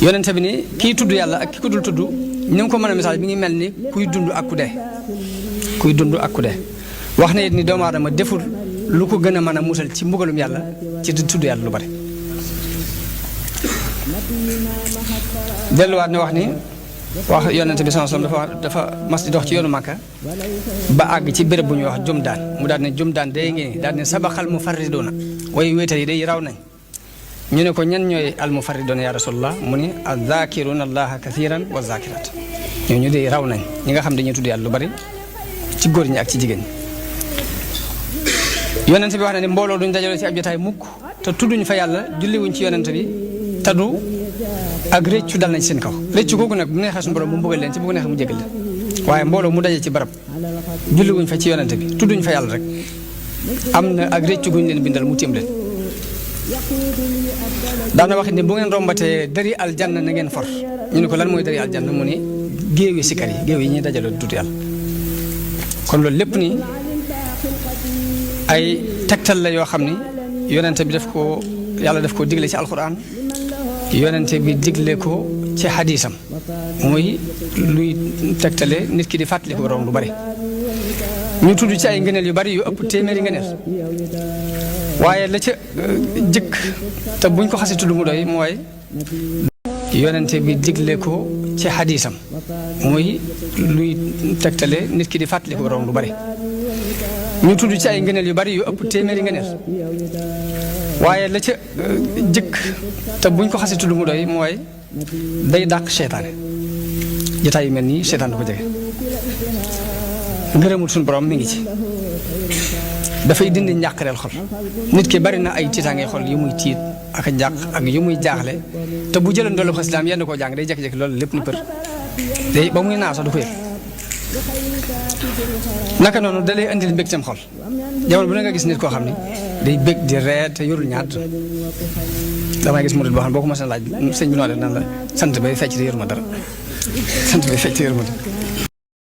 yonente bi ni kii tudd yàlla ak ki ko dul tudd ni nga ko mën a misaal mi ngi mel ni kuy dund ak ku dee wax na it ni doomu aadama deful lu ko gën a mën a musal ci mbugalum yàlla ci di tudd yàlla lu bari delluwaat ne wax ni wax yonente bi sallallahu alayhi wasallam dafa mas di dox ci yoonu Màkka ba àgg ci béréb bu ñuy wax Jumdaan mu daal ne Jumdaan day ngi daal ne sabaxal mufarriduuna way wéetal yi day raw nañ ñu ne ko ñan ñooy al mufarriduuna ya rasulullah mu ni az-zaakiruna allaha kathiran wa zaakiraat ñooñu day raw nañ ñi nga xam dañuy tudd yàlla lu bari ci góor ñi ak ci jigéen ñi yonente bi wax na ne mbooloo duñ dajaloo ci ab jotaay mukk te tudduñ fa yàlla julliwuñ ci yonente bi taddu ak réccu dal nañ seen kaw réccu googu nag bu neexee suñu borom mu mbugal leen ci bu ko neexee mu jégal leen waaye mbooloo mu daje ci barab julliwuñ fa ci yonente bi tudduñ fa yàlla rek am na ak réccu guñ leen bindal mu tiim leen daana wax ni bu ngeen rombatee dari aljanna na ngeen for ñu ne ko lan mooy dari aljanna mu ni géewi sikar yi géew yi ñuy dajaloo di tudd yàlla kon loolu lépp nii ay tegtal la yoo xam ni yonente bi yàlla daf ko digle ci alquran yonente bi digle ko ci xadiisam muy luy tegtale nit ki di fàttali ko borom lu bari ñu tudd ci ay ngëneel yu bari yu ëpp téeméeri ngëneel waaye la ca jëkk te buñ ko xasee tudd mu doy mooy yonente bi digle ko ci xadiisam muy luy tegtale nit ki di fàttali ko borom lu bari ñu tudd ci ay ngëneel yu bari yu ëpp téeméeri ngëneel waaye la ca jëkk te buñ ko xasee tudd mu doy mooy day dàq seytaane jotaay yu mel nii seytaan du ko jege ngërëmul suñu borom mi ngi ci dafay dindi njàqareel xol nit ki bari na ay tiitaangee xol yu muy tiit ak a njàq ak yu muy jaaxle te bu jëloon doolu xasilaam yenn koo jàng day jékki-jékki loolu lépp ni për day ba muy naaw sax du ko yëg naka noonu da lay indil mbégteem xol jamono bu ne nga gis nit koo xam ne day bég di ree te yorul ñaar damay gis murid boo xam ne boo ko mos a laaj sëñ bi noo def nan la sant bay fecc te yoruma dara sant bay fecc te yoruma dara